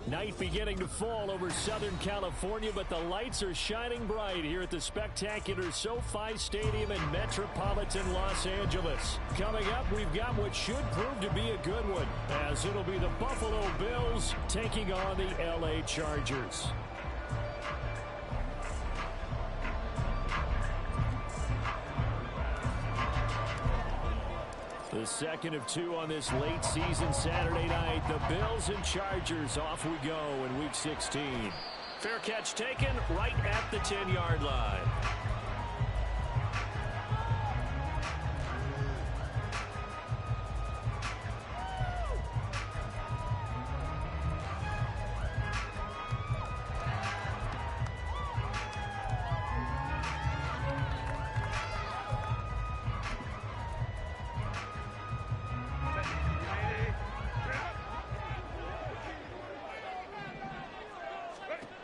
Night beginning to fall over Southern California, but the lights are shining bright here at the spectacular SoFi Stadium in metropolitan Los Angeles. Coming up, we've got what should prove to be a good one, as it'll be the Buffalo Bills taking on the LA Chargers. The second of two on this late season Saturday night. The Bills and Chargers, off we go in Week 16. Fair catch taken right at the 10-yard line.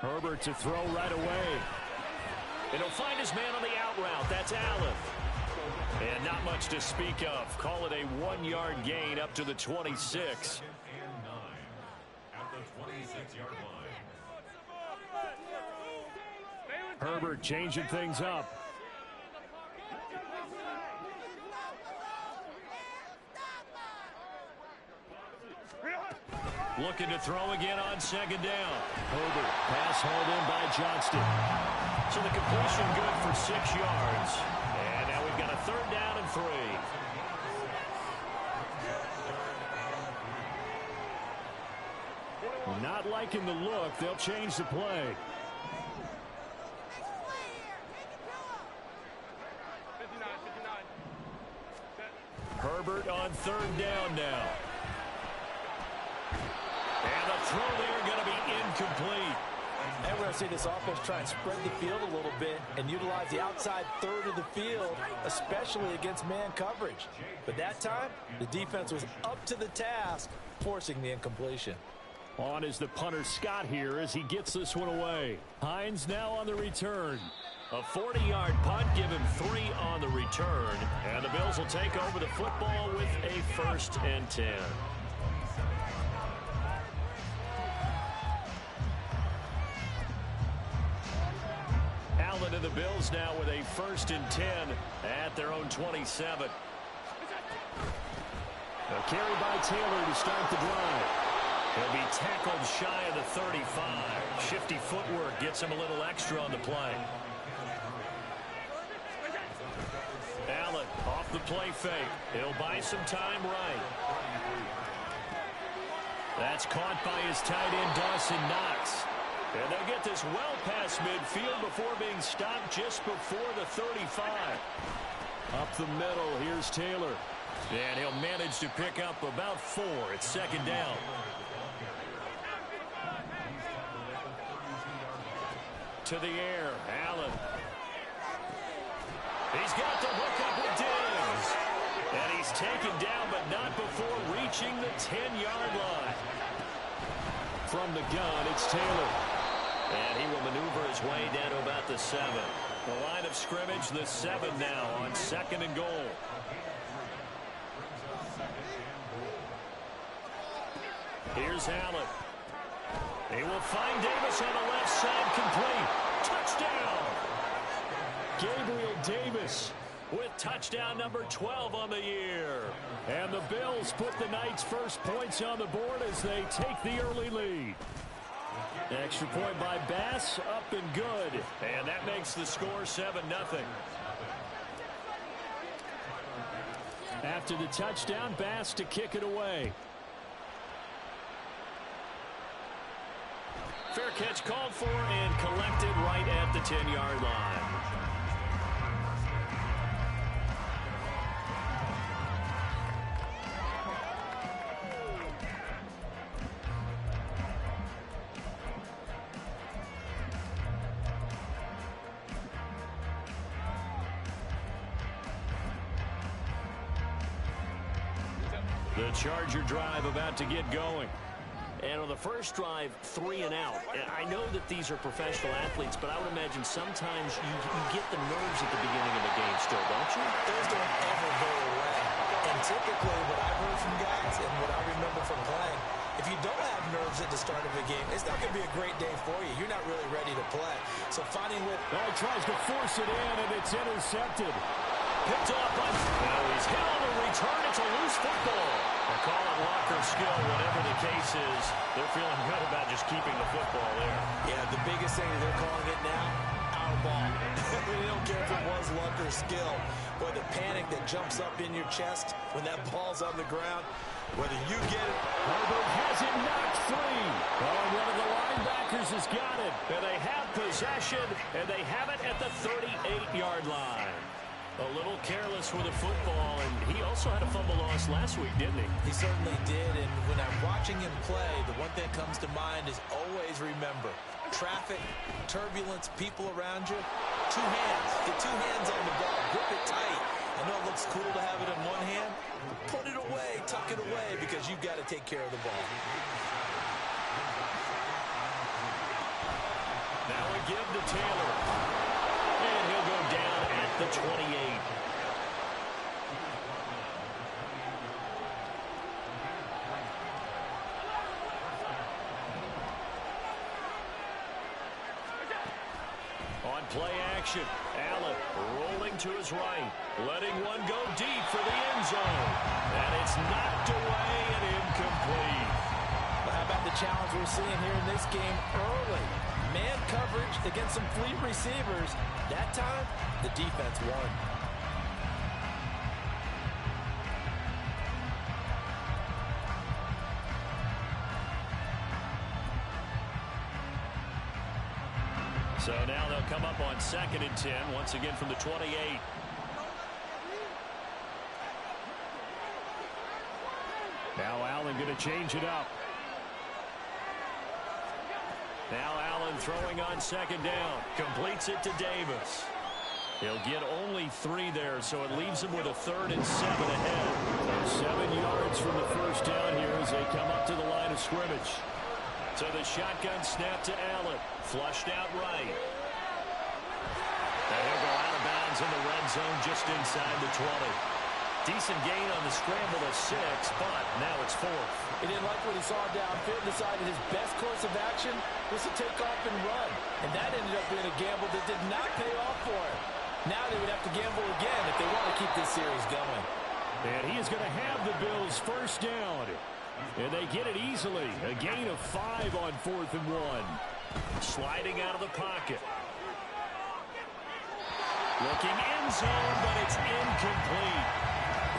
Herbert to throw right away. And he'll find his man on the out route. That's Allen. And not much to speak of. Call it a 1-yard gain up to the 26. Herbert changing things up. Looking to throw again on second down. Herbert, pass hauled in by Johnston. So the completion good for 6 yards. And now we've got a 3rd down and 3. Not liking the look. They'll change the play. Herbert on 3rd down now. And the throw there going to be incomplete. And we're going to see this offense try and spread the field a little bit and utilize the outside third of the field, especially against man coverage. But that time, the defense was up to the task, forcing the incompletion. On is the punter Scott here as he gets this one away. Hines now on the return. A 40-yard punt, give him 3 on the return. And the Bills will take over the football with a 1st and 10. Allen and the Bills now with a 1st and 10 at their own 27. A carry by Taylor to start the drive. He'll be tackled shy of the 35. Shifty footwork gets him a little extra on the play. Allen off the play fake. He'll buy some time right. That's caught by his tight end, Dawson Knox. And they'll get this well past midfield before being stopped just before the 35. Up the middle, here's Taylor. And he'll manage to pick up about 4. It's 2nd down. To the air, Allen. He's got the hook up with Diggs. And he's taken down, but not before reaching the 10-yard line. From the gun, it's Taylor. And he will maneuver his way down to about the 7. The line of scrimmage, the 7 now on 2nd and goal. Here's Allen. He will find Davis on the left side, complete. Touchdown! Gabriel Davis with touchdown number 12 on the year. And the Bills put the night's first points on the board as they take the early lead. Extra point by Bass, up and good. And that makes the score 7-0. After the touchdown, Bass to kick it away. Fair catch called for and collected right at the 10-yard line. The Charger drive about to get going. And on the first drive, 3 and out. And I know that these are professional athletes, but I would imagine sometimes you get the nerves at the beginning of the game still, don't you? Those don't ever go away. And typically what I've heard from guys and what I remember from playing, If you don't have nerves at the start of a game, it's not going to be a great day for you. You're not really ready to play. So finding with... Oh, he tries to force it in, and it's intercepted. Picked up on... Now he's hit on the return. It's a loose football. They call it locker skill, whatever the case is. They're feeling good about just keeping the football there. Yeah, the biggest thing that they're calling it now, our ball. They don't care if it was luck or skill. Boy, the panic that jumps up in your chest when that ball's on the ground, whether you get it... Herbert has it knocked free. Oh, and one of the linebackers has got it. And they have possession, and they have it at the 38-yard line. A little careless with the football, and he also had a fumble loss last week, didn't he? He certainly did, and when I'm watching him play, the one thing that comes to mind is always remember, traffic, turbulence, people around you, two hands. Get two hands on the ball. Grip it tight. I know it looks cool to have it in one hand. Put it away, tuck it away, because you've got to take care of the ball. Now a give to Taylor. And he'll go down at the 28. On play action, Allen rolling to his right, letting one go deep for the end zone. And it's knocked away and incomplete. Well, how about the challenge we're seeing here in this game early? Man coverage against some fleet receivers. That time, the defense won. So now they'll come up on 2nd and 10, once again from the 28. Now Allen going to change it up. Now Allen throwing on 2nd down. Completes it to Davis. He'll get only 3 there, so it leaves him with a 3rd and 7 ahead. So 7 yards from the first down here as they come up to the line of scrimmage. So the shotgun snap to Allen. Flushed out right. And he'll go out of bounds in the red zone just inside the 20. Decent gain on the scramble of 6, but now it's 4th. He didn't like what he saw downfield, decided his best course of action was to take off and run. And that ended up being a gamble that did not pay off for him. Now they would have to gamble again if they want to keep this series going. And he is going to have the Bills first down. And they get it easily. A gain of 5 on 4th and 1. Sliding out of the pocket. Looking end zone, but it's incomplete.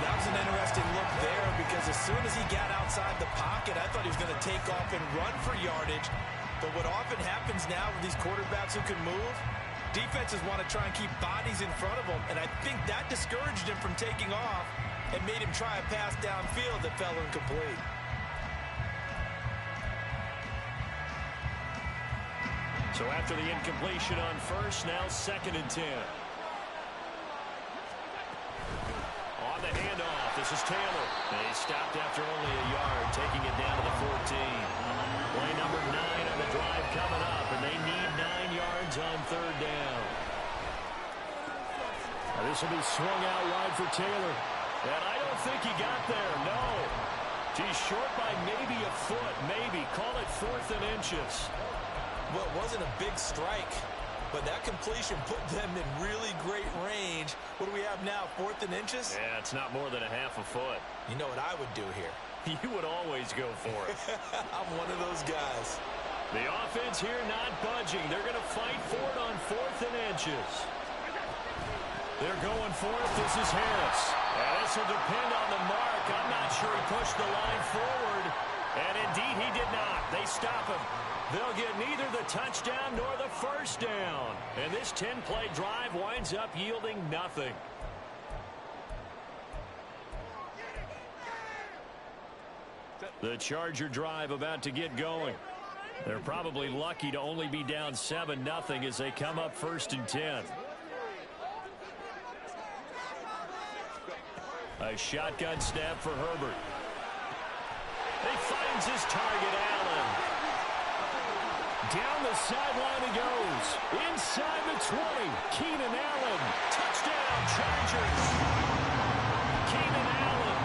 That was an interesting look there because as soon as he got outside the pocket, I thought he was going to take off and run for yardage. But what often happens now with these quarterbacks who can move, defenses want to try and keep bodies in front of them, and I think that discouraged him from taking off and made him try a pass downfield that fell incomplete. So after the incompletion on first, now 2nd and 10. On the handoff, this is Taylor. They stopped after only a yard, taking it down to the 14. Play number 9 on the drive coming up, and they need 9 yards on 3rd down. Now this will be swung out wide for Taylor. And I don't think he got there, no. He's short by maybe a foot, maybe. Call it 4th and inches. Well, it wasn't a big strike, but that completion put them in really great range. What do we have now, 4th and inches? Yeah, it's not more than a half a foot. You know what I would do here? You would always go for it. I'm one of those guys. The offense here not budging. They're going to fight for it on 4th and inches. They're going for it. This is Harris. And this will depend on the mark. I'm not sure he pushed the line forward. And indeed, he did not. They stop him. They'll get neither the touchdown nor the first down. And this 10-play drive winds up yielding nothing. The Charger drive about to get going. They're probably lucky to only be down 7-0 as they come up 1st and 10. A shotgun snap for Herbert. He finds his target, Allen. Down the sideline he goes. Inside the 20. Keenan Allen. Touchdown, Chargers. Keenan Allen,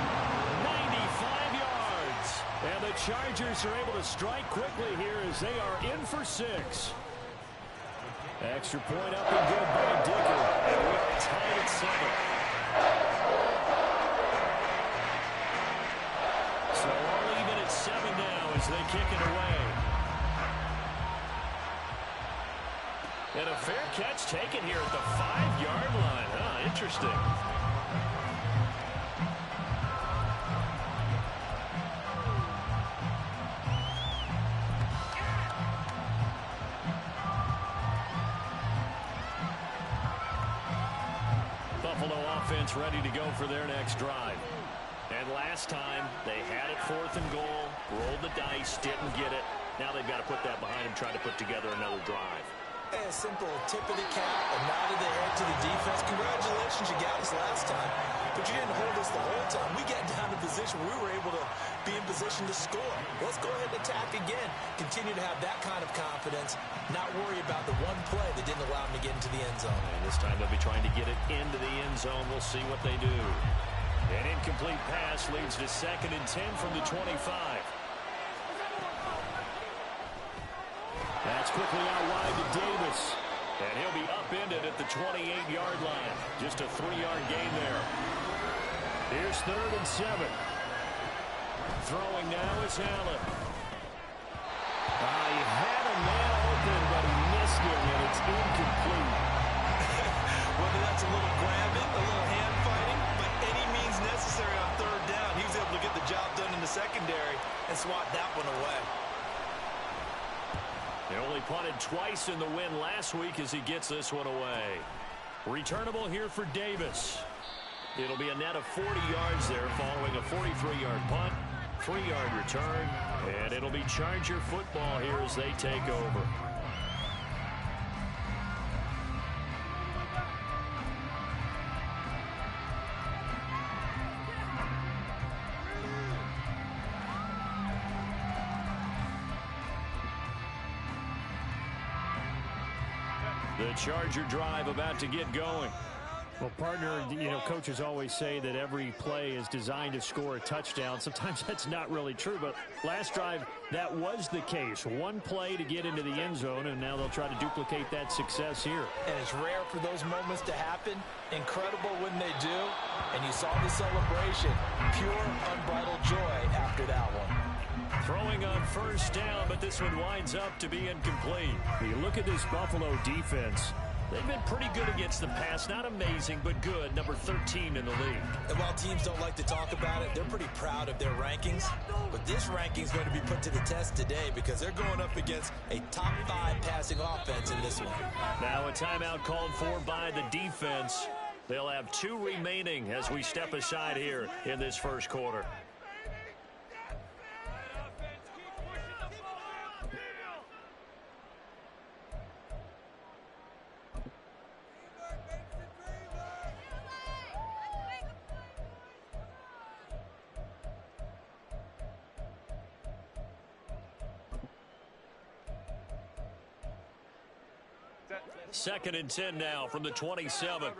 95 yards. And the the Chargers are able to strike quickly here as they are in for 6. Extra point up and good by Dicker. And we are tied at 7. So all even at 7 now as they kick it away. And a fair catch taken here at the 5-yard line. Huh, interesting. Buffalo offense ready to go for their next drive. And last time, they had it 4th and goal, rolled the dice, didn't get it. Now they've got to put that behind them, try to put together another drive. A simple tip of the cap, a nod of the head to the defense. Congratulations, you got us last time. But you didn't hold us the whole time. We got down to position where we were able to be in position to score. Let's go ahead and attack again. Continue to have that kind of confidence. Not worry about the one play that didn't allow them to get into the end zone. And this time they'll be trying to get it into the end zone. We'll see what they do. An incomplete pass leads to 2nd and 10 from the 25. That's quickly out wide to Davis. And he'll be upended at the 28-yard line. Just a 3-yard gain there. Here's 3rd and 7. Throwing now is Allen. He had a man open, but he missed him, and it's incomplete. Whether that's a little grabbing, a little hand fighting, by any means necessary on 3rd down, he was able to get the job done in the secondary and swat that one away. They only punted twice in the win last week as he gets this one away. Returnable here for Davis. It'll be a net of 40 yards there following a 43-yard punt, 3-yard return, and it'll be Charger football here as they take over. The Charger drive about to get going. Well, partner, coaches always say that every play is designed to score a touchdown. Sometimes that's not really true, but last drive, that was the case. One play to get into the end zone, and now they'll try to duplicate that success here. And it's rare for those moments to happen. Incredible when they do. And you saw the celebration. Pure, unbridled joy after that one. Throwing on 1st down, but this one winds up to be incomplete. You look at this Buffalo defense. They've been pretty good against the pass. Not amazing, but good. Number 13 in the league. And while teams don't like to talk about it, they're pretty proud of their rankings. But this ranking is going to be put to the test today because they're going up against a top 5 passing offense in this one. Now a timeout called for by the defense. They'll have 2 remaining as we step aside here in this first quarter. Second and 10 now from the 27.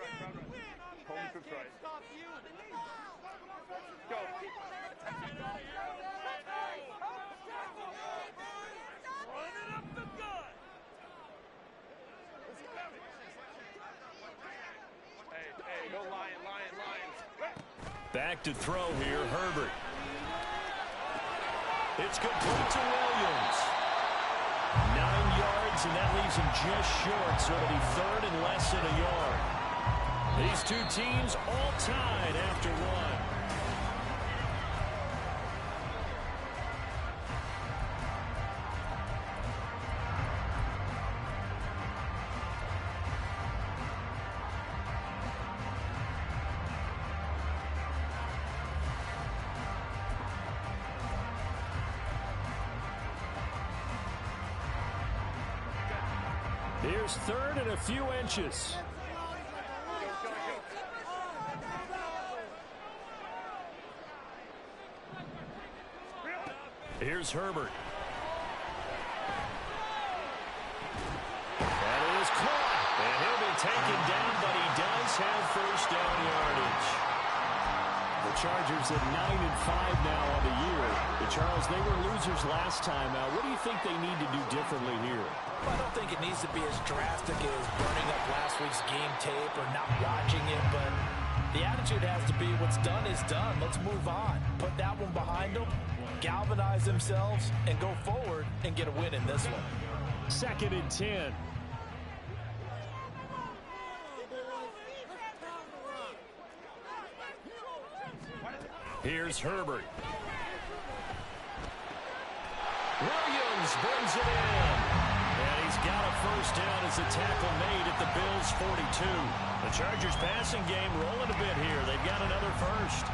Back to throw here, Herbert. It's complete to Williams. 9 yards, and that leaves him just short, so it'll be 3rd and less than a yard. These two teams all tied after 1. Here's 3rd and a few inches. Here's Herbert. That is caught. And he'll be taken down, but he does have 1st down yardage. The Chargers at 9-5 now on the year. Charles, they were losers last time out. What do you think they need to do differently here? I don't think it needs to be as drastic as burning up last week's game tape or not watching it, but the attitude has to be what's done is done. Let's move on. Put that one behind them, galvanize themselves, and go forward and get a win in this one. 2nd and 10. Here's Herbert. Williams brings it in. And he's got a first down as a tackle made at the Bills' 42. The Chargers passing game rolling a bit here. They've got another first.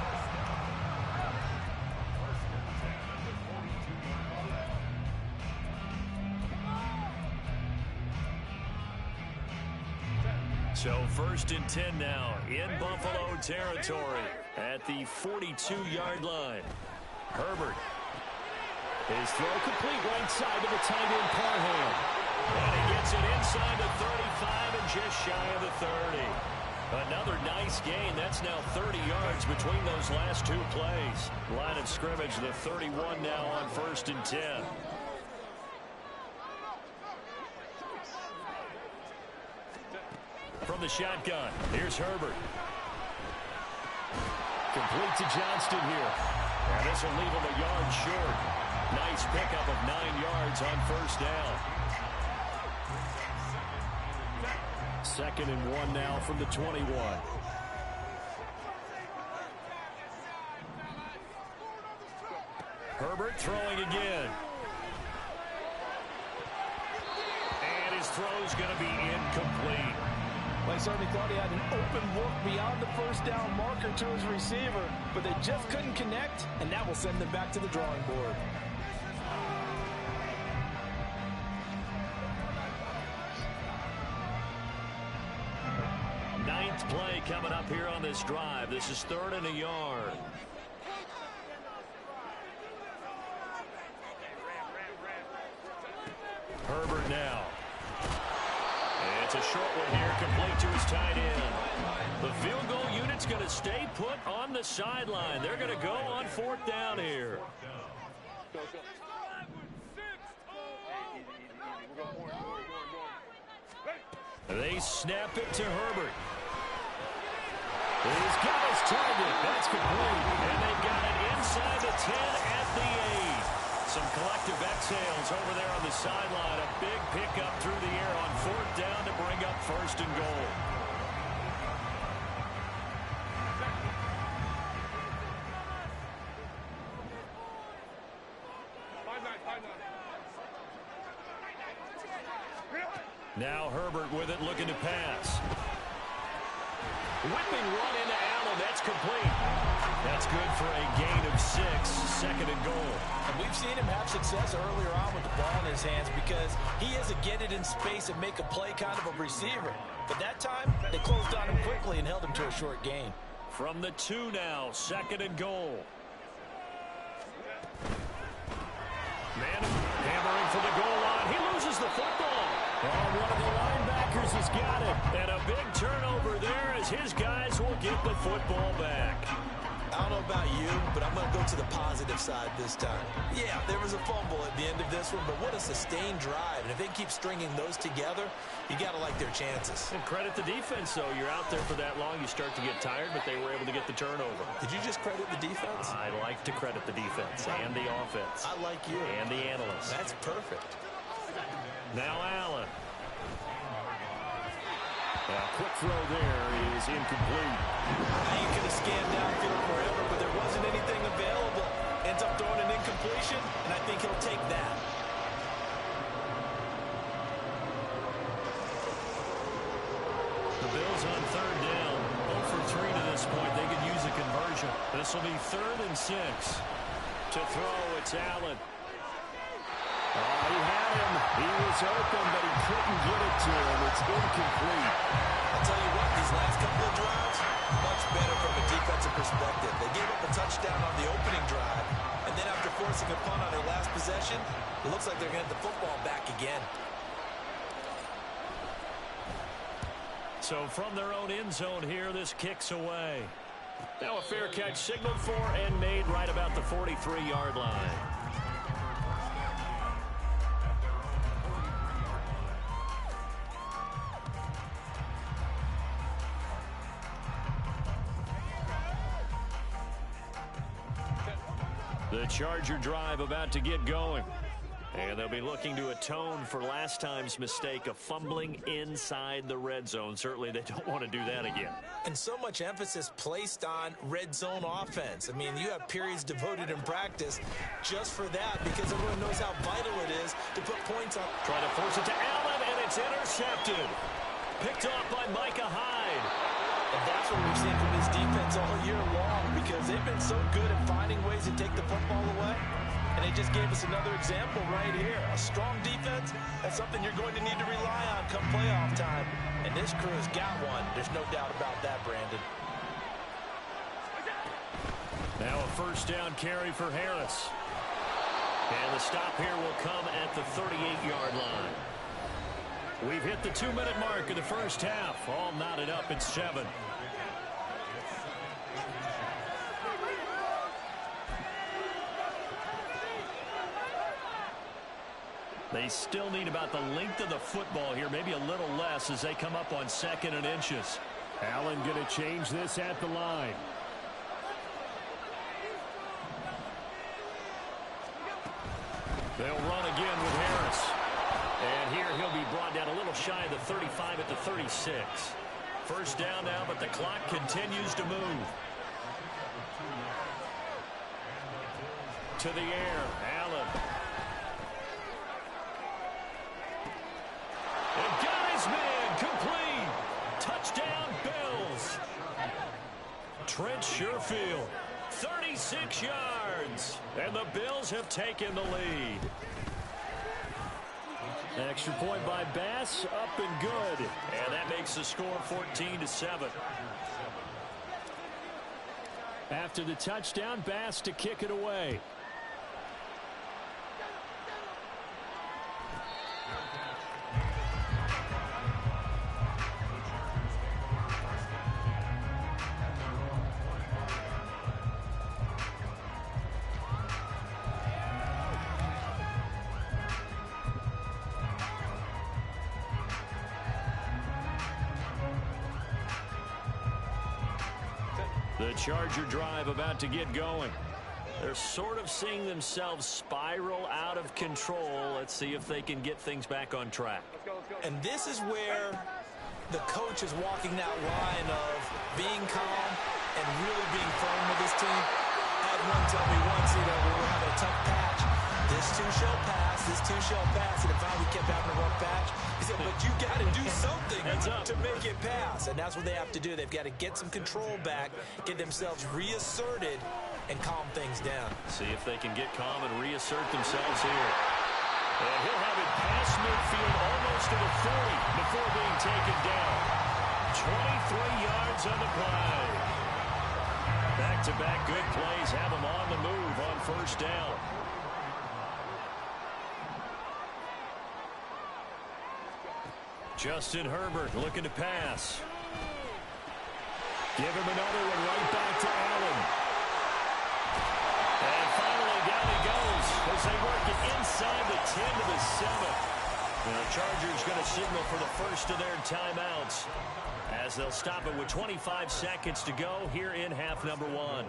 So 1st and 10 now in Buffalo territory at the 42-yard line. Herbert. His throw complete right side to the tight end Parham. And he gets it inside the 35 and just shy of the 30. Another nice gain. That's now 30 yards between those last two plays. Line of scrimmage, the 31 now on 1st and 10. From the shotgun, here's Herbert. Complete to Johnston here. And this will leave him a yard short. Nice pickup of 9 yards on first down. 2nd and 1 now from the 21. Herbert throwing again. And his throw's going to be incomplete. Well, I certainly thought he had an open look beyond the first down marker to his receiver, but they just couldn't connect, and that will send them back to the drawing board. Ninth play coming up here on this drive. This is 3rd and a yard. Herbert now. It's a short one here, complete to his tight end. The field goal unit's going to stay put on the sideline. They're going to go on 4th down here. They snap it to Herbert. He's got his target. That's complete. And they've got it inside the 10 at the 8. Some collective exhales over there on the sideline. A big pickup through the air on 4th down to bring up 1st and goal. Now Herbert with it, looking to pass. Whipping run into Allen. That's complete. That's good for a gain of 6. 2nd and goal. And we've seen him have success earlier on with the ball in his hands because he is a get it in space and make a play kind of a receiver. But that time, they closed on him quickly and held him to a short gain. From the 2 now, 2nd and goal. Man hammering for the goal line. He loses the football. Oh, one of the linebackers has got it. And a big turnover there as his guys will get the football back. I don't know about you, but I'm going to go to the positive side this time. Yeah, there was a fumble at the end of this one, but what a sustained drive. And if they keep stringing those together, you got to like their chances. And credit the defense, though. You're out there for that long, you start to get tired, but they were able to get the turnover. Did you just credit the defense? I like to credit the defense and the offense. I like you. And the analysts. That's perfect. Now Allen. A quick throw there is incomplete. Now you could have scanned downfield forever, but there wasn't anything available. Ends up throwing an incompletion, and I think he'll take that. The Bills on 3rd down. 0 for 3 to this point. They could use a conversion. This will be 3rd and 6. To throw, it's Allen. Oh, he had him. He was open, but he couldn't get it to him. It's incomplete. I'll tell you what, these last couple of drives, much better from a defensive perspective. They gave up a touchdown on the opening drive, and then after forcing a punt on their last possession, it looks like they're going to get the football back again. So from their own end zone here, this kicks away. Now a fair catch signaled for and made right about the 43-yard line. The Charger drive about to get going. And they'll be looking to atone for last time's mistake of fumbling inside the red zone. Certainly they don't want to do that again. And so much emphasis placed on red zone offense. I mean, you have periods devoted in practice just for that because everyone knows how vital it is to put points on. Trying to force it to Allen, and it's intercepted. Picked off by Micah Hyde. And that's what we've seen from this defense all year long because they've been so good at finding ways to take the football away. And they just gave us another example right here. A strong defense, that's something you're going to need to rely on come playoff time. And this crew's got one. There's no doubt about that, Brandon. Now a first down carry for Harris. And the stop here will come at the 38-yard line. We've hit the 2-minute mark of the first half. All knotted up at 7. They still need about the length of the football here, maybe a little less as they come up on 2nd and inches. Allen going to change this at the line. They'll run again with Harris. And here he'll be brought down a little shy of the 35 at the 36. First down now, but the clock continues to move. To the air, Allen. And got his man, complete. Touchdown, Bills. Trent Sherfield, 36 yards. And the Bills have taken the lead. Extra point by Bass, up and good. And that makes the score 14-7. After the touchdown, Bass to kick it away. The Charger drive about to get going. They're sort of seeing themselves spiral out of control. Let's see if they can get things back on track. And this is where the coach is walking that line of being calm and really being firm with his team. I had one tell me once, we were having a tough patch. This too shall pass, this too shall pass. And if we kept having a rough patch, he said, but you got to do something to make it pass. And that's what they have to do. They've got to get some control back, get themselves reasserted, and calm things down. See if they can get calm and reassert themselves here. And he'll have it past midfield almost to the 40 before being taken down. 23 yards on the play. Back-to-back good plays have them on the move on first down. Justin Herbert looking to pass. Give him another one right back to Allen. And finally down he goes as they work it inside the 10 to the 7. The Chargers going to signal for the first of their timeouts as they'll stop it with 25 seconds to go here in half number 1.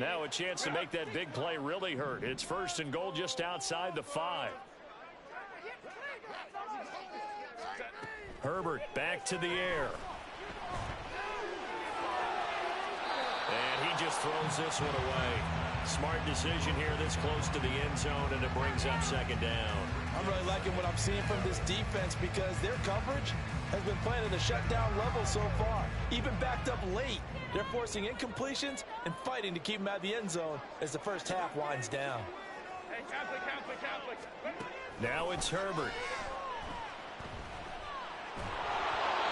Now a chance to make that big play really hurt. It's first and goal just outside the 5. Herbert back to the air. And he just throws this one away. Smart decision here this close to the end zone, and it brings up second down. I'm really liking what I'm seeing from this defense because their coverage has been playing at a shutdown level so far. Even backed up late, they're forcing incompletions and fighting to keep them out of the end zone as the first half winds down. Now it's Herbert.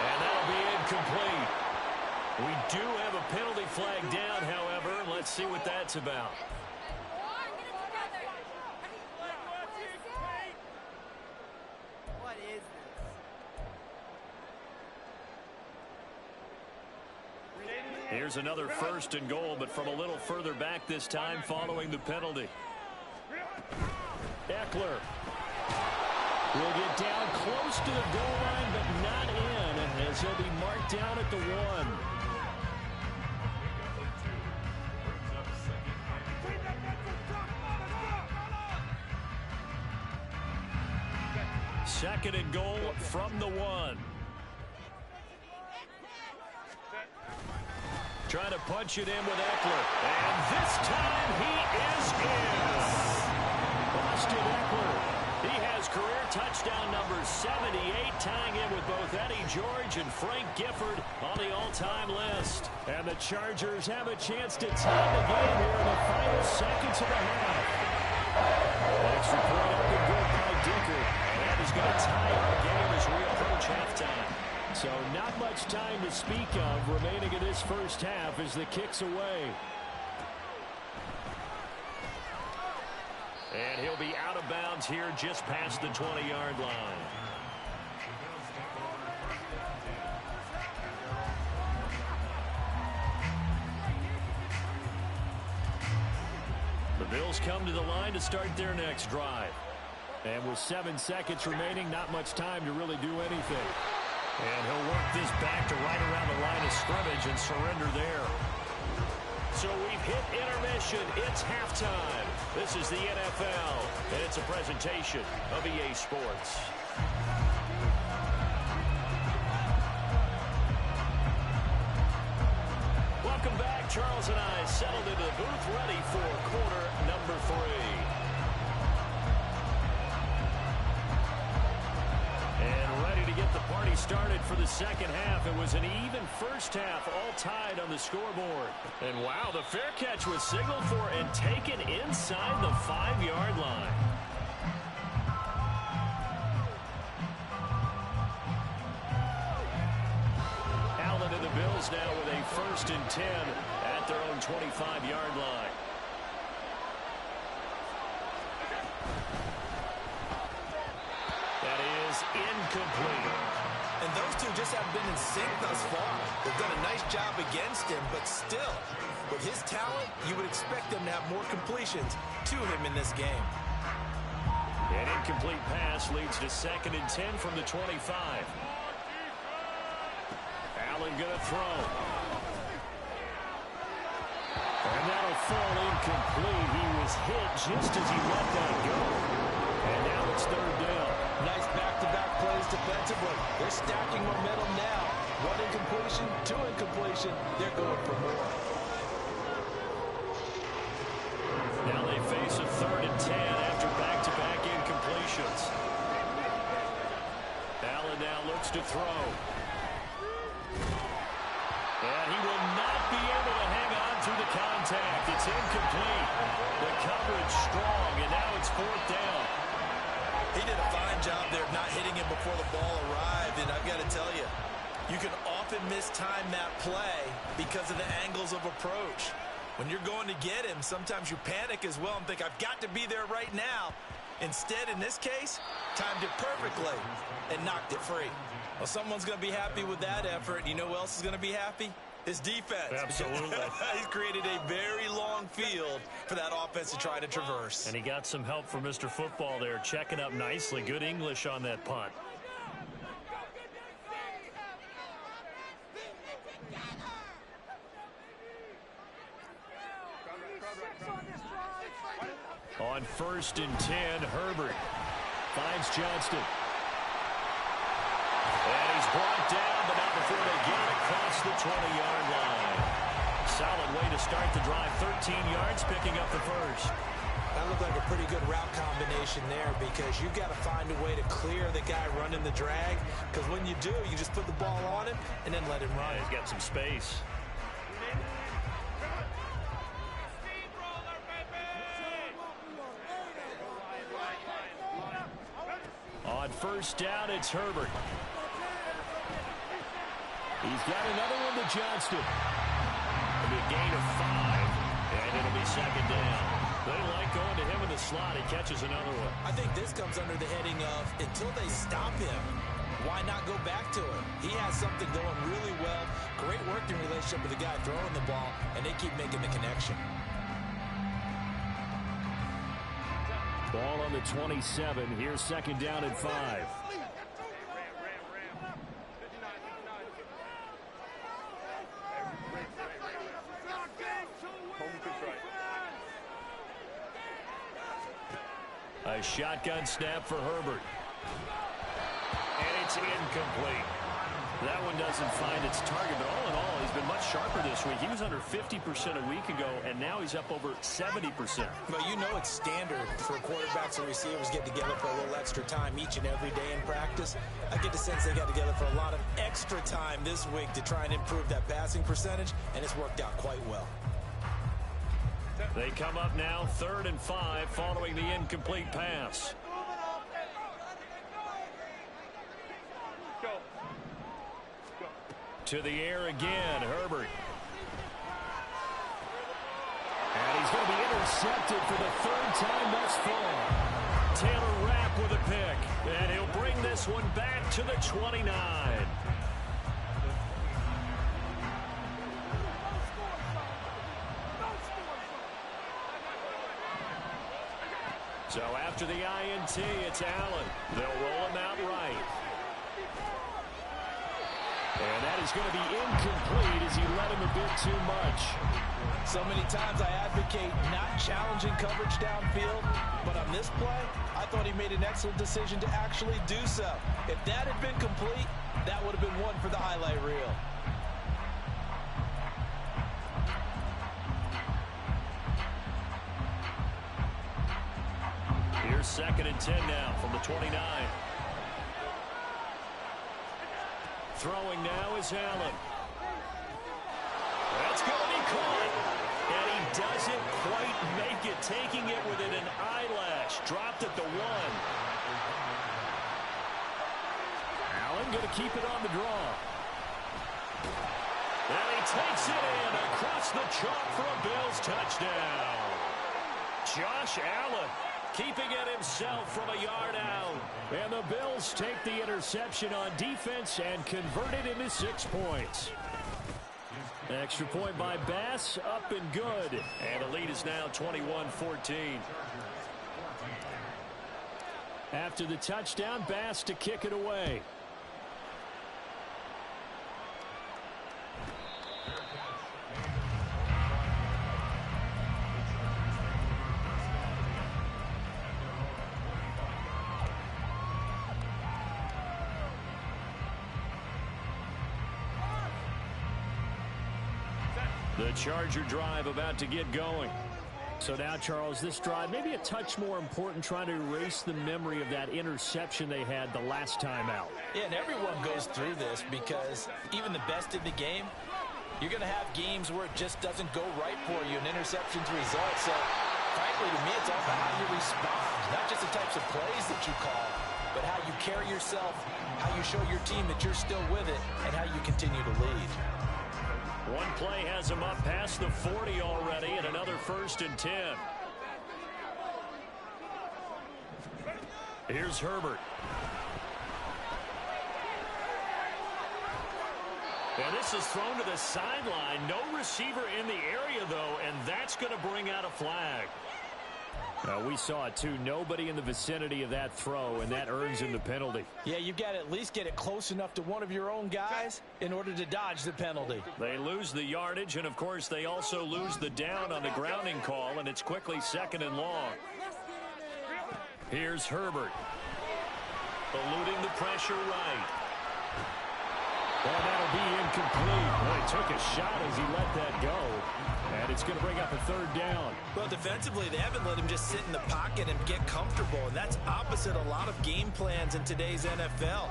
And that'll be incomplete. We do have a penalty flag down, however. Let's see what that's about. Here's another 1st and goal, but from a little further back this time following the penalty. Eckler will get down close to the goal line, but not in, as he'll be marked down at the 1. Second and goal from the 1. Trying to punch it in with Eckler. And this time he is in. Austin Eckler. He has career touchdown number 78, tying in with both Eddie George and Frank Gifford on the all-time list. And the Chargers have a chance to tie the game here in the final seconds of the half. Extra point up and good by Dicker. And that is going to tie our game as we approach halftime. So not much time to speak of remaining in this first half as the kick's away. And he'll be out of bounds here just past the 20-yard line. The Bills come to the line to start their next drive. And with 7 seconds remaining, not much time to really do anything. And he'll work this back to right around the line of scrimmage and surrender there. So we've hit intermission. It's halftime. This is the NFL, and it's a presentation of EA Sports. Welcome back. Charles and I settled into the booth, ready for quarter number 3. And ready to get the party started for the second half. It was an even first half, all tied on the scoreboard. And wow, the fair catch was signaled for and taken inside the 5-yard line. Allen and the Bills now with a 1st and 10 at their own 25-yard line. Incomplete. And those two just have been in sync thus far. They've done a nice job against him, but still, with his talent, you would expect them to have more completions to him in this game. An incomplete pass leads to 2nd and 10 from the 25. Allen going to throw. And that'll fall incomplete. He was hit just as he let that go. And now it's 3rd down. Nice back-to-back plays defensively. They're stacking momentum now. 1 incompletion, 2 incompletion. They're going for more. Now they face a 3rd and 10 after back-to-back incompletions. Allen now looks to throw. And he will not be able to hang on through the contact. It's incomplete. The coverage strong, and now it's 4th down. He did a fine job there of not hitting him before the ball arrived, and I've got to tell you, you can often mistime that play because of the angles of approach. When you're going to get him, sometimes you panic as well and think, I've got to be there right now. Instead, in this case, timed it perfectly and knocked it free. Well, someone's going to be happy with that effort. You know who else is going to be happy? His defense. Absolutely. He's created a very long field for that offense to try to traverse. And he got some help from Mr. Football there, checking up nicely. Good English on that punt. On 1st and 10, Herbert finds Johnston. And he's brought down, but not before they get it across the 20-yard line. Solid way to start the drive. 13 yards, picking up the 1st. That looked like a pretty good route combination there because you've got to find a way to clear the guy running the drag, because when you do, you just put the ball on him and then let him run. Yeah, he's got some space. On 1st down, it's Herbert. He's got another one to Johnston. It'll be a gain of 5, and it'll be 2nd down. They like going to him in the slot. He catches another one. I think this comes under the heading of until they stop him, why not go back to it? He has something going really well. Great working relationship with the guy throwing the ball, and they keep making the connection. Ball on the 27. Here's second down and 5. A shotgun snap for Herbert. And it's incomplete. That one doesn't find its target, but all in all, he's been much sharper this week. He was under 50% a week ago, and now he's up over 70%. Well, you know it's standard for quarterbacks and receivers get together for a little extra time each and every day in practice. I get the sense they got together for a lot of extra time this week to try and improve that passing percentage, and it's worked out quite well. They come up now 3rd and 5 following the incomplete pass. To the air again, Herbert. And he's going to be intercepted for the 3rd time thus far. Taylor Rapp with a pick, and he'll bring this one back to the 29. So after the INT, it's Allen. They'll roll him out right. And that is going to be incomplete as he let him a bit too much. So many times I advocate not challenging coverage downfield, but on this play, I thought he made an excellent decision to actually do so. If that had been complete, that would have been one for the highlight reel. Here's 2nd and 10 now from the 29. Throwing now is Allen. That's going to be caught. And he doesn't quite make it, taking it within an eyelash. Dropped at the 1. Allen going to keep it on the draw. And he takes it in across the chalk for a Bills touchdown. Josh Allen keeping it himself from a yard out. And the Bills take the interception on defense and convert it into 6 points. Extra point by Bass, up and good. And the lead is now 21-14. After the touchdown, Bass to kick it away. The Charger drive about to get going. So now, Charles, this drive maybe a touch more important, trying to erase the memory of that interception they had the last time out. Yeah, and everyone goes through this because even the best in the game, you're going to have games where it just doesn't go right for you, and interceptions result. So, frankly, to me, it's all about how you respond, not just the types of plays that you call, but how you carry yourself, how you show your team that you're still with it, and how you continue to lead. One play has him up past the 40 already, and another 1st and 10. Here's Herbert. And this is thrown to the sideline. No receiver in the area, though, and that's going to bring out a flag. We saw it, too. Nobody in the vicinity of that throw, and that earns him the penalty. Yeah, you've got to at least get it close enough to one of your own guys in order to dodge the penalty. They lose the yardage, and, of course, they also lose the down on the grounding call, and it's quickly 2nd and long. Here's Herbert. Eluding the pressure right. And that'll be incomplete. Well, he took a shot as he let that go. And it's going to bring up a 3rd down. Well, defensively, they haven't let him just sit in the pocket and get comfortable. And that's opposite a lot of game plans in today's NFL.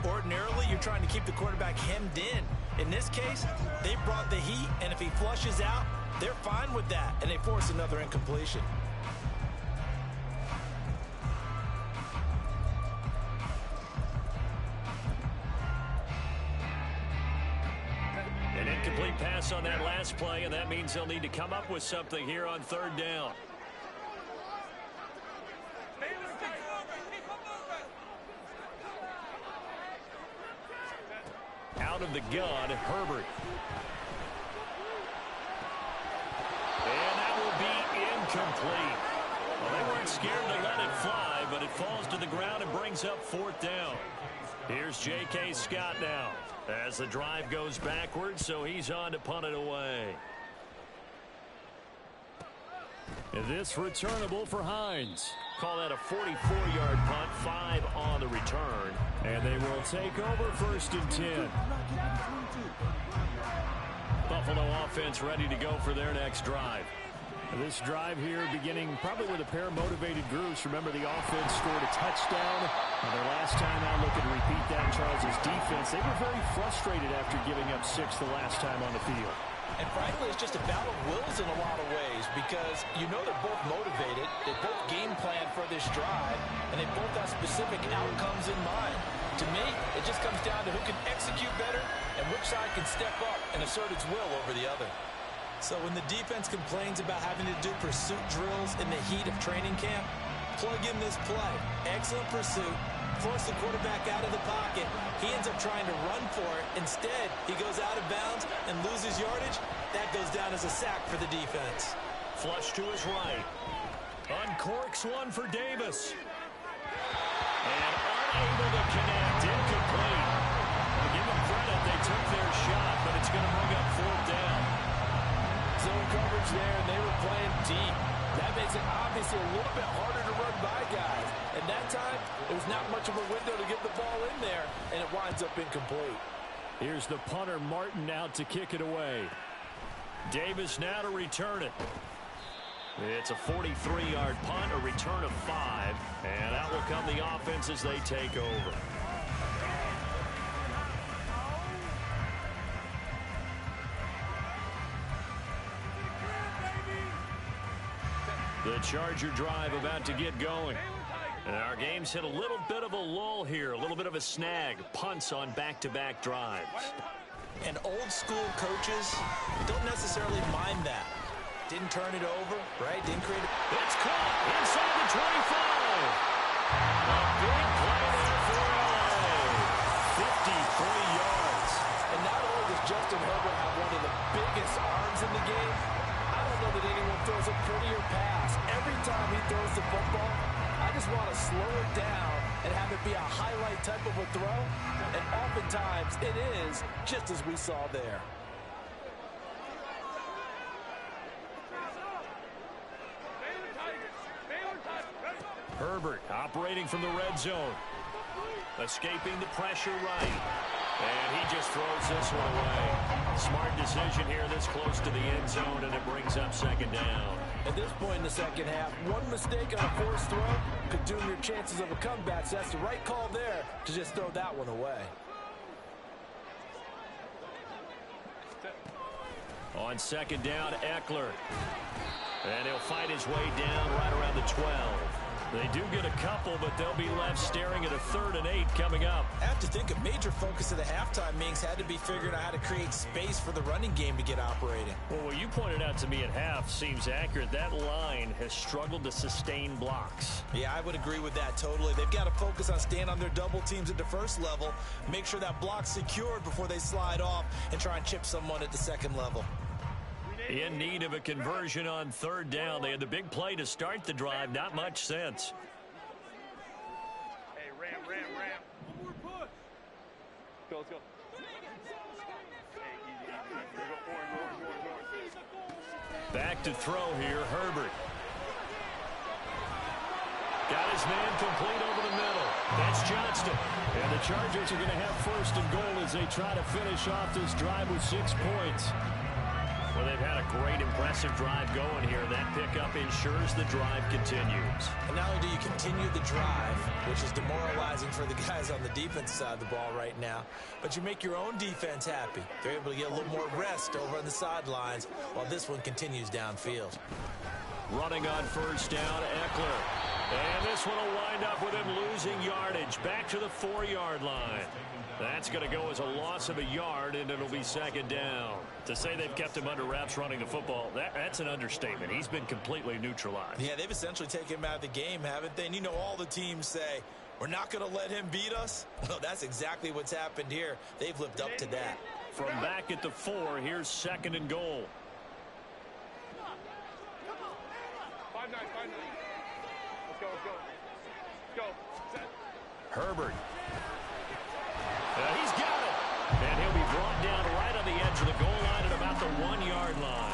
Ordinarily, you're trying to keep the quarterback hemmed in. In this case, they brought the heat, and if he flushes out, they're fine with that. And they force another incompletion. An incomplete pass on that last play, and that means they'll need to come up with something here on 3rd down. out of the gun, Herbert. And that will be incomplete. Well, they weren't scared to let it fly, but it falls to the ground and brings up 4th down. Here's J.K. Scott now as the drive goes backwards, so he's on to punt it away. And this returnable for Hines. Call that a 44-yard punt, 5 on the return. And they will take over 1st and 10. Buffalo offense ready to go for their next drive. This drive here beginning probably with a pair of motivated groups. Remember, the offense scored a touchdown. And their last time out, looking to repeat that in Charles' defense. They were very frustrated after giving up 6 the last time on the field. And frankly, it's just a battle of wills in a lot of ways because you know they're both motivated. They both game plan for this drive, and they both have specific outcomes in mind. To me, it just comes down to who can execute better and which side can step up and assert its will over the other. So when the defense complains about having to do pursuit drills in the heat of training camp, plug in this play. Excellent pursuit. Force the quarterback out of the pocket. He ends up trying to run for it. Instead, he goes out of bounds and loses yardage. That goes down as a sack for the defense. Flush to his right. Uncorks one for Davis. And unable to connect. Incomplete. Well, give them credit. They took their shot, but it's going to bring up 4th down. Zone coverage there, and they were playing deep. That makes it obviously a little bit harder to run by guys. And that time, it was not much of a window to get the ball in there, and it winds up incomplete. Here's the punter, Martin, out to kick it away. Davis now to return it. It's a 43-yard punt, a return of 5, and out will come the offense as they take over. The Charger drive about to get going. And our game's hit a little bit of a lull here, a little bit of a snag. Punts on back-to-back drives. And old school coaches don't necessarily mind that. Didn't turn it over, right? Didn't create it. It's caught inside the 25. A big play there for LA. 53 yards. And not only does Justin Herbert have one of the biggest arms in the game, I don't know that anyone throws a prettier pass. Every time he throws the football, I just want to slow it down and have it be a highlight type of a throw. And oftentimes it is, just as we saw there. Herbert operating from the red zone. Escaping the pressure right. And he just throws this one away. Smart decision here this close to the end zone, and it brings up 2nd down. At this point in the second half, one mistake on a forced throw could doom your chances of a comeback. So that's the right call there to just throw that one away. On 2nd down, Eckler. And he'll fight his way down right around the 12. They do get a couple, but they'll be left staring at a 3rd and 8 coming up. I have to think a major focus of the halftime meetings had to be figuring out how to create space for the running game to get operating. Well, what you pointed out to me at half seems accurate. That line has struggled to sustain blocks. Yeah, I would agree with that totally. They've got to focus on staying on their double teams at the first level, make sure that block's secured before they slide off and try and chip someone at the 2nd level. In need of a conversion on 3rd down. They had the big play to start the drive. Not much sense. Hey, ram. One more push. Let's go. Back to throw here, Herbert. Got his man complete over the middle. That's Johnston. And the Chargers are going to have 1st and goal as they try to finish off this drive with 6 points. Well, they've had a great, impressive drive going here. That pickup ensures the drive continues. And not only do you continue the drive, which is demoralizing for the guys on the defense side of the ball right now, but you make your own defense happy. They're able to get a little more rest over on the sidelines while this one continues downfield. Running on 1st down, Eckler. And this one will wind up with him losing yardage. Back to the 4-yard line. That's going to go as a loss of a yard, and it'll be 2nd down. To say they've kept him under wraps running the football, that's an understatement. He's been completely neutralized. Yeah, they've essentially taken him out of the game, haven't they? And you know all the teams say, We're not going to let him beat us? Well, that's exactly what's happened here. They've lived up to that. From back at the 4, here's 2nd and goal. 5-9, 5-9. Let's go, let's go. Let's go. Set. Herbert. He's got it. And he'll be brought down right on the edge of the goal line at about the 1-yard line.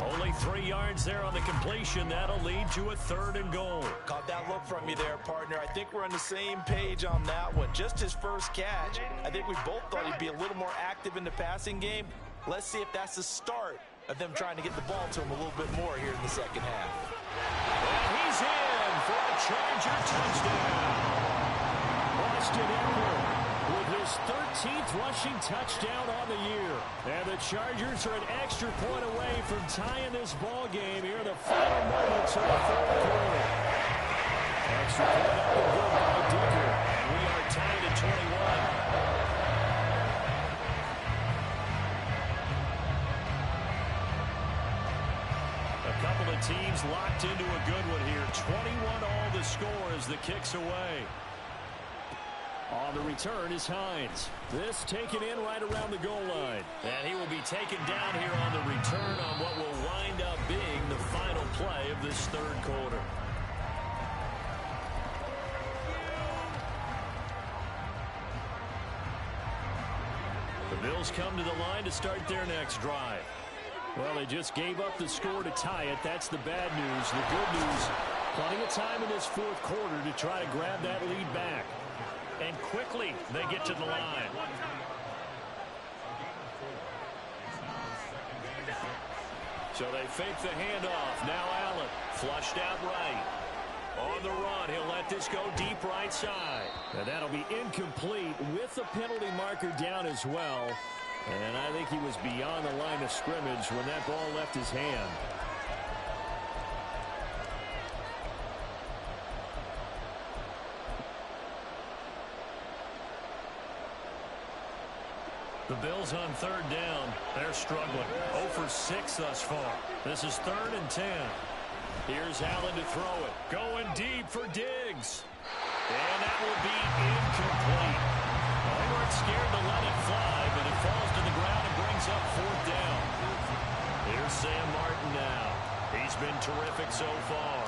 Only 3 yards there on the completion. That'll lead to a 3rd and goal. Caught that look from you there, partner. I think we're on the same page on that one. Just his first catch. I think we both thought he'd be a little more active in the passing game. Let's see if that's the start of them trying to get the ball to him a little bit more here in the second half. And he's in for a Charger touchdown. Austin Eckler with his 13th rushing touchdown on the year. And the Chargers are an extra point away from tying this ball game here in the final moments of the 4th quarter. Extra point up and good by Dicker. And we are tied at 21. A couple of teams locked into a good one here. 21 all the score as the kick's away. On the return is Hines. This taken in right around the goal line. And he will be taken down here on the return on what will wind up being the final play of this 3rd quarter. The Bills come to the line to start their next drive. Well, they just gave up the score to tie it. That's the bad news. The good news, plenty of time in this 4th quarter to try to grab that lead back. And quickly, they get to the line. So they fake the handoff. Now Allen, flushed out right. On the run, he'll let this go deep right side. And that'll be incomplete with the penalty marker down as well. And I think he was beyond the line of scrimmage when that ball left his hand. The Bills on 3rd down. They're struggling. 0 for 6 thus far. This is 3rd and 10. Here's Allen to throw it. Going deep for Diggs. And that will be incomplete. Well, they weren't scared to let it fly, but it falls to the ground and brings up 4th down. Here's Sam Martin now. He's been terrific so far.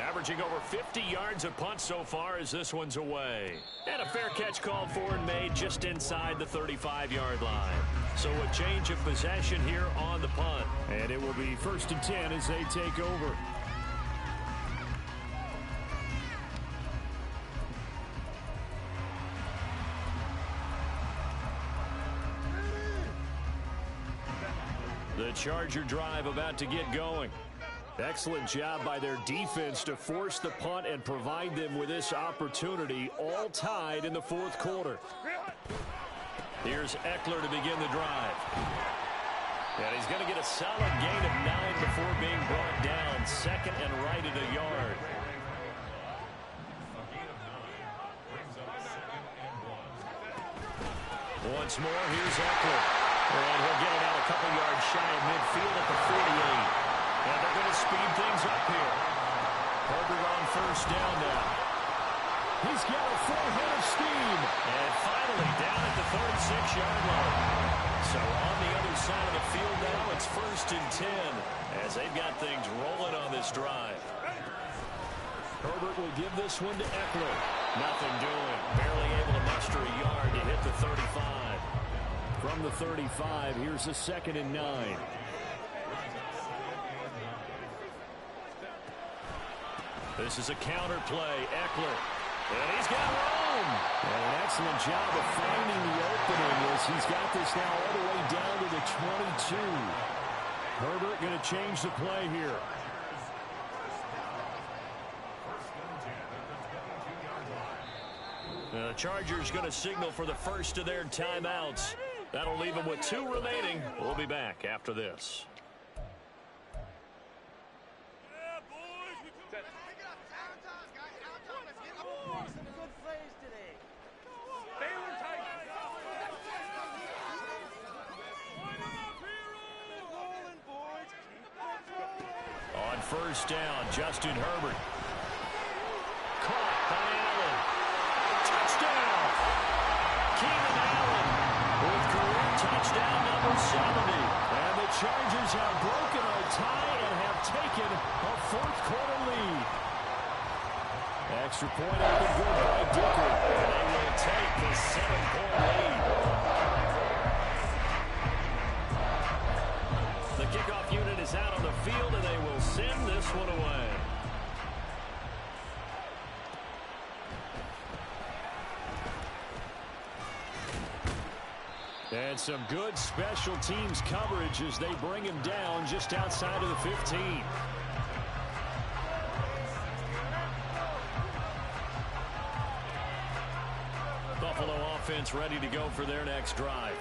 Averaging over 50 yards a punt so far as this one's away. And a fair catch called for and made just inside the 35-yard line. So a change of possession here on the punt. And it will be 1st and 10 as they take over. The Charger drive about to get going. Excellent job by their defense to force the punt and provide them with this opportunity, all tied in the 4th quarter. Here's Eckler to begin the drive. And he's going to get a solid gain of 9 before being brought down. 2nd and right at a yard. Once more, here's Eckler. And he'll get it out a couple yards shy of midfield at the 48. And they're going to speed things up here. Herbert on 1st down now. He's got a full head of steam. And finally down at the 36-yard line. So on the other side of the field now, it's 1st and 10 as they've got things rolling on this drive. Herbert will give this one to Eckler. Nothing doing. Barely able to muster a yard to hit the 35. From the 35, here's a 2nd and 9. This is a counter play. Eckler. And he's got room. And an excellent job of finding the opening as he's got this now all the way down to the 22. Herbert going to change the play here. The Chargers going to signal for the first of their timeouts. That'll leave them with 2 remaining. We'll be back after this. On 1st down, Justin Herbert. Chargers have broken our tie and have taken a fourth-quarter lead. Extra point up and good by Dicker. And they will take the 7-point lead. The kickoff unit is out on the field, and they will send this one away. And some good special teams coverage as they bring him down just outside of the 15. Buffalo offense ready to go for their next drive.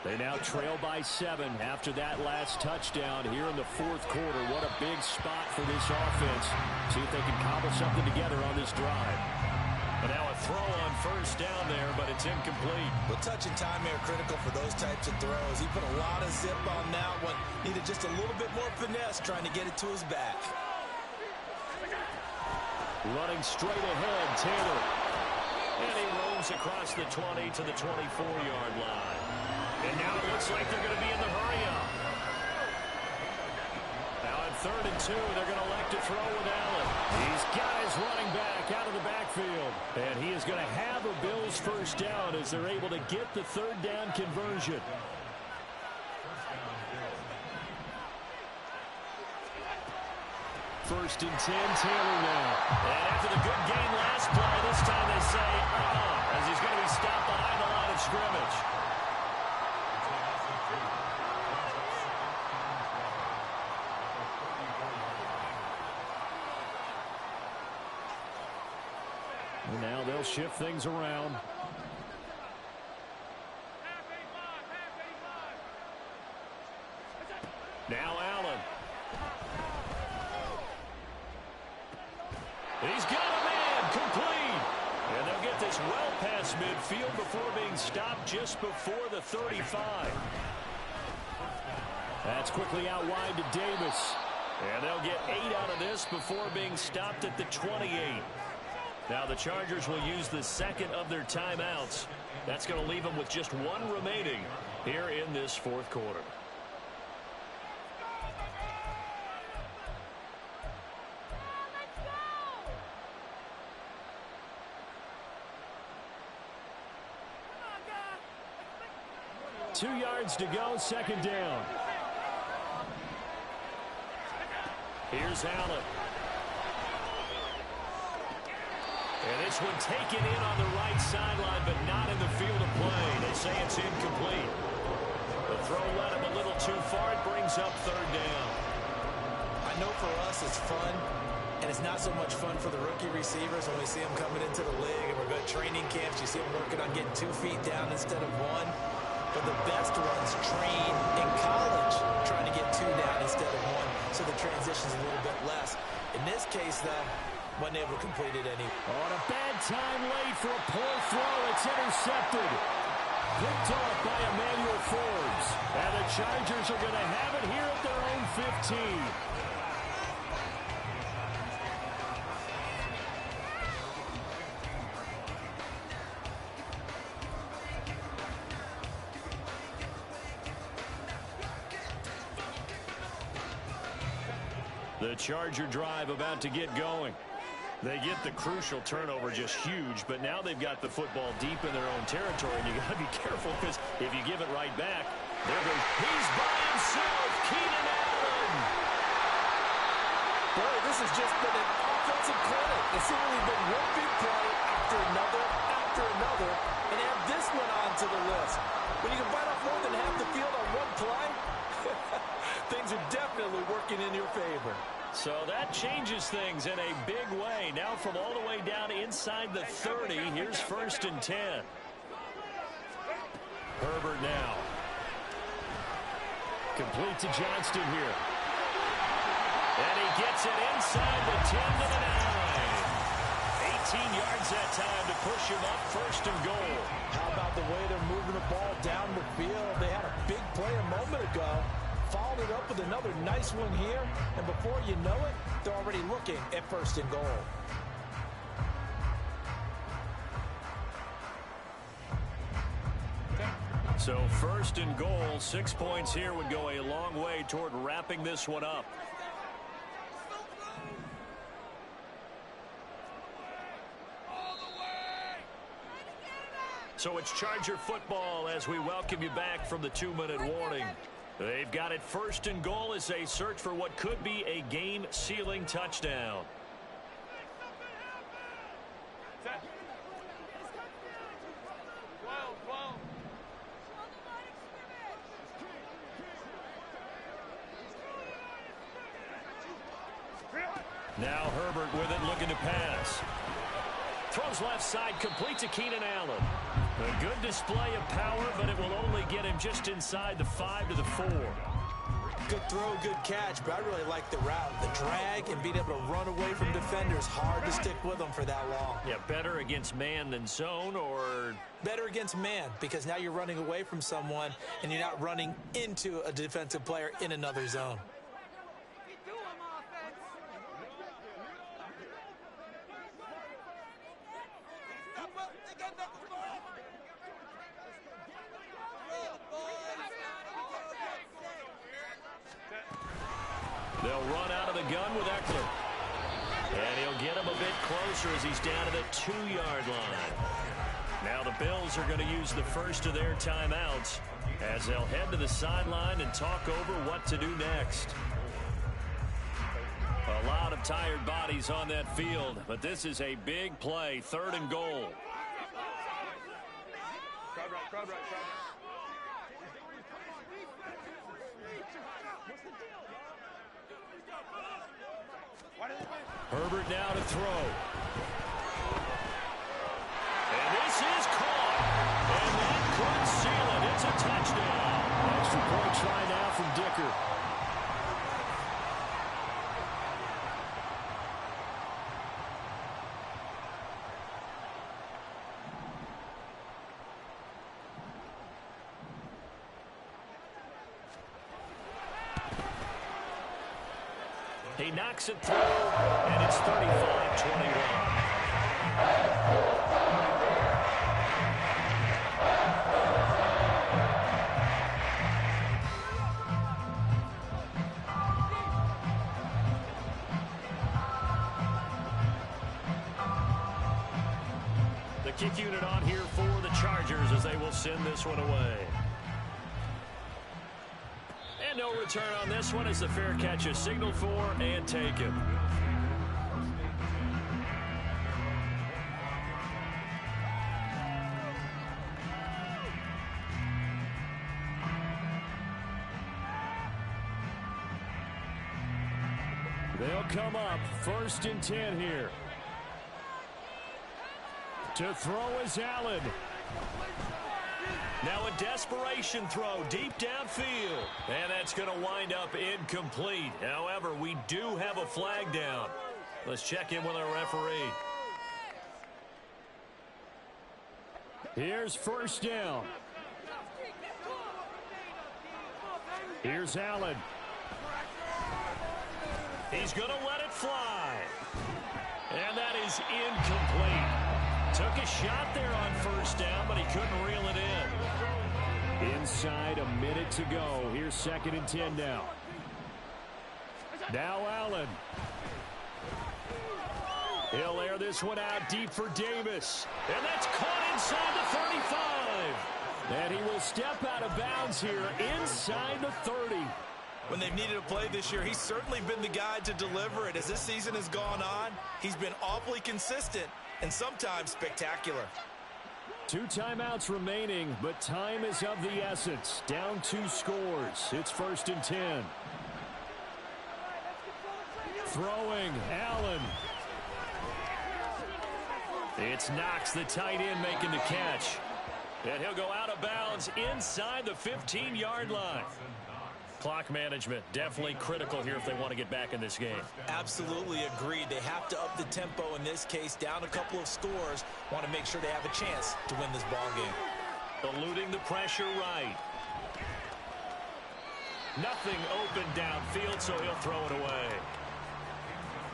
They now trail by 7 after that last touchdown here in the fourth quarter. What a big spot for this offense. See if they can cobble something together on this drive. And now a throw on first down there, but it's incomplete. Well, touch and time here critical for those types of throws. He put a lot of zip on that one. Needed just a little bit more finesse trying to get it to his back. Running straight ahead, Taylor. And he roams across the 20 to the 24-yard line. And now it looks like they're going to be in the hurry-up. Now on 3rd and 2, they're going to elect to throw with Allen. He's got his running back out of the backfield. And he is going to have a Bills first down as they're able to get the 3rd down conversion. First and 10, Taylor now. And after the good game last play, this time they say, as he's going to be stopped behind the line of scrimmage. And now they'll shift things around. Now Allen. He's got a man, complete. And they'll get this well past midfield before being stopped just before the 35. That's quickly out wide to Davis. And they'll get 8 out of this before being stopped at the 28. Now the Chargers will use the second of their timeouts. That's going to leave them with just 1 remaining here in this fourth quarter. Two yards to go, second down. Here's Allen. And this one taken in on the right sideline, but not in the field of play. They say it's incomplete. The throw led him a little too far. It brings up 3rd down. I know for us it's fun, and it's not so much fun for the rookie receivers when we see them coming into the league and we're going to training camps. You see them working on getting 2 feet down instead of 1. But the best ones train in college trying to get 2 down instead of 1, so the transition's a little bit less. In this case, though, wasn't able to complete it anyway. On a bad time late for a poor throw. It's intercepted. Picked off by Emmanuel Forbes. And the Chargers are going to have it here at their own 15. The Charger drive about to get going. They get the crucial turnover, just huge, but now they've got the football deep in their own territory, and you got to be careful because if you give it right back, there goes, he's by himself, Keenan Allen. Boy, this has just been an offensive clinic. It's simply been one big play after another, and add this one onto the list. When you can bite off more than half the field on one play, things are definitely working in your favor. So that changes things in a big way. Now from all the way down inside the 30, here's 1st and 10. Herbert now. Complete to Johnston here. And he gets it inside the 10 to the 9. 18 yards that time to push him up 1st and goal. How about the way they're moving the ball down the field? They had a big play a moment ago. Followed it up with another nice one here, and before you know it, they're already looking at 1st and goal. So So 1st and goal, 6 points here would go a long way toward wrapping this one up. So it's Charger football as we welcome you back from the 2-minute warning. They've got it 1st and goal as they search for what could be a game-sealing touchdown. Now Herbert with it, looking to pass. Throws left side, complete to Keenan Allen. A good display of power, but it will only get him just inside the 5 to the 4. Good throw, good catch, but I really like the route. The drag and being able to run away from defenders, hard to stick with them for that long. Yeah, better against man than zone, or? Better against man, because now you're running away from someone and you're not running into a defensive player in another zone. They'll run out of the gun with Eckler. And he'll get him a bit closer as he's down to the 2-yard line. Now the Bills are going to use the first of their timeouts as they'll head to the sideline and talk over what to do next. A lot of tired bodies on that field, but this is a big play, 3rd and goal. Crowd right. Herbert now to throw. And this is caught. And that could seal it. It's a touchdown. Extra point try now from Dicker. He knocks it through, and it's 35-21. The kick unit on here for the Chargers as they will send this one away. And no return on this one as the fair catch is signaled for and taken. They'll come up 1st and 10 here. To throw is Allen. Now a desperation throw deep downfield. And that's going to wind up incomplete. However, we do have a flag down. Let's check in with our referee. Here's 1st down. Here's Allen. He's going to let it fly. And that is incomplete. Took a shot there on 1st down, but he couldn't reel it in. Inside a minute to go. Here's 2nd and 10 now. Now Allen. He'll air this one out deep for Davis. And that's caught inside the 35. And he will step out of bounds here inside the 30. When they've needed a play this year, he's certainly been the guy to deliver it. As this season has gone on, he's been awfully consistent and sometimes spectacular. 2 timeouts remaining, but time is of the essence. Down 2 scores. It's 1st and 10. Throwing, Allen. It's Knox, the tight end, making the catch. And he'll go out of bounds inside the 15-yard line. Clock management, definitely critical here if they want to get back in this game. Absolutely agreed. They have to up the tempo in this case, down a couple of scores. Want to make sure they have a chance to win this ball game. Eluding the pressure right. Nothing open downfield, so he'll throw it away.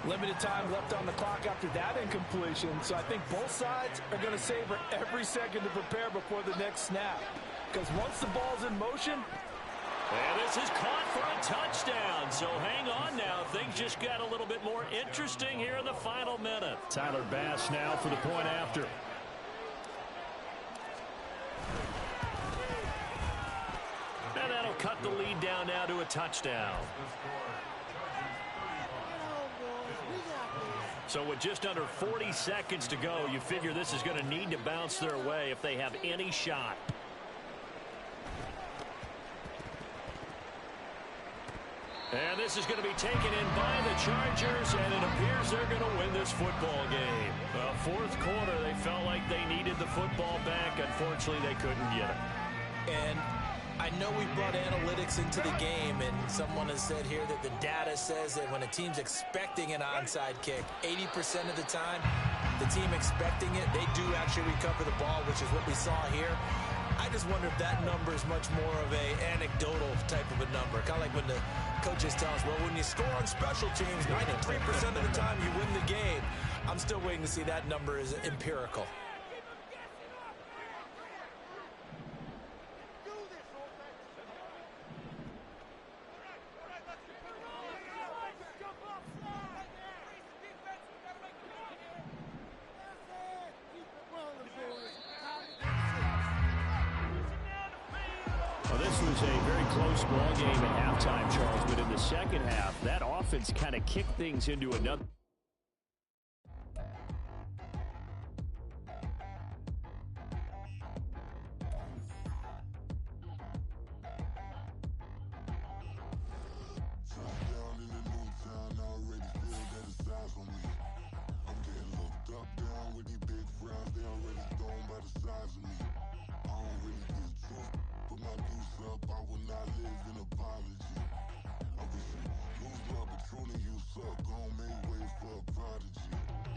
Limited time left on the clock after that incompletion, so I think both sides are going to savor every second to prepare before the next snap. because once the ball's in motion. And this is caught for a touchdown. So hang on now. Things just got a little bit more interesting here in the final minute. Tyler Bass now for the point after. And that'll cut the lead down now to a touchdown. So with just under 40 seconds to go, you figure this is going to need to bounce their way if they have any shot. And this is going to be taken in by the Chargers, and it appears they're going to win this football game. Fourth quarter, they felt like they needed the football back. Unfortunately, they couldn't get it. And I know we brought analytics into the game, and someone has said here that the data says that when a team's expecting an onside kick, 80% of the time, the team expecting it, they do actually recover the ball, which is what we saw here. I just wonder if that number is much more of a anecdotal type of a number. Kind of like when the coaches tell us, well, when you score on special teams, 93% of the time you win the game. I'm still waiting to see that number is empirical. This was a very close ball game at halftime, Charles, but in the second half, that offense kind of kicked things into another.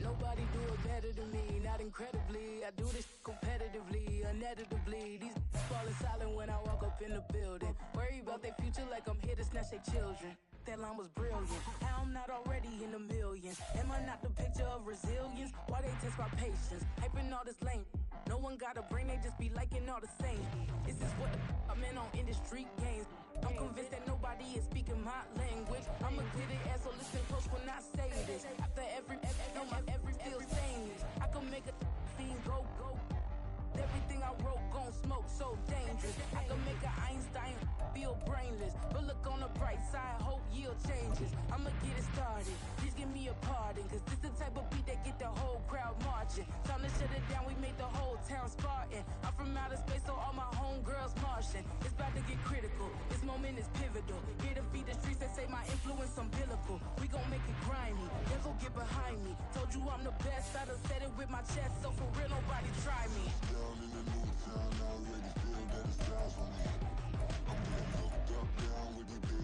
Nobody do it better than me, not incredibly. I do this competitively, uneditably. These falling silent when I walk up in the building. Worry about their future like I'm here to snatch their children. That line was brilliant. How I'm not already in the millions. Am I not the picture of resilience? Why they test my patience? Hyping all this lame. No one got a brain, they just be liking all the same. This is what I'm in on industry games. I'm convinced that nobody is speaking my language. I'm a good ass, so listen close when I say this. After every feel stainless. I can make a fiend go. Everything I wrote gon' smoke, so dangerous. I can make an Einstein feel brainless. But look on the bright side, hope yield changes. I'ma get it started, please give me a pardon. Cause this the type of beat that get the whole crowd marching. Time to shut it down, we made the whole town Spartan. I'm from outer space, so all my homegirls Martian. It's about to get critical, this moment is pivotal. Here to feed the streets, they say my influence umbilical. We gon' make it grimy, never get behind me. Told you I'm the best, I done said it with my chest. So for real, nobody try me. Down in the new town, I already feel that it's eyes on me. I'm getting hooked up down with these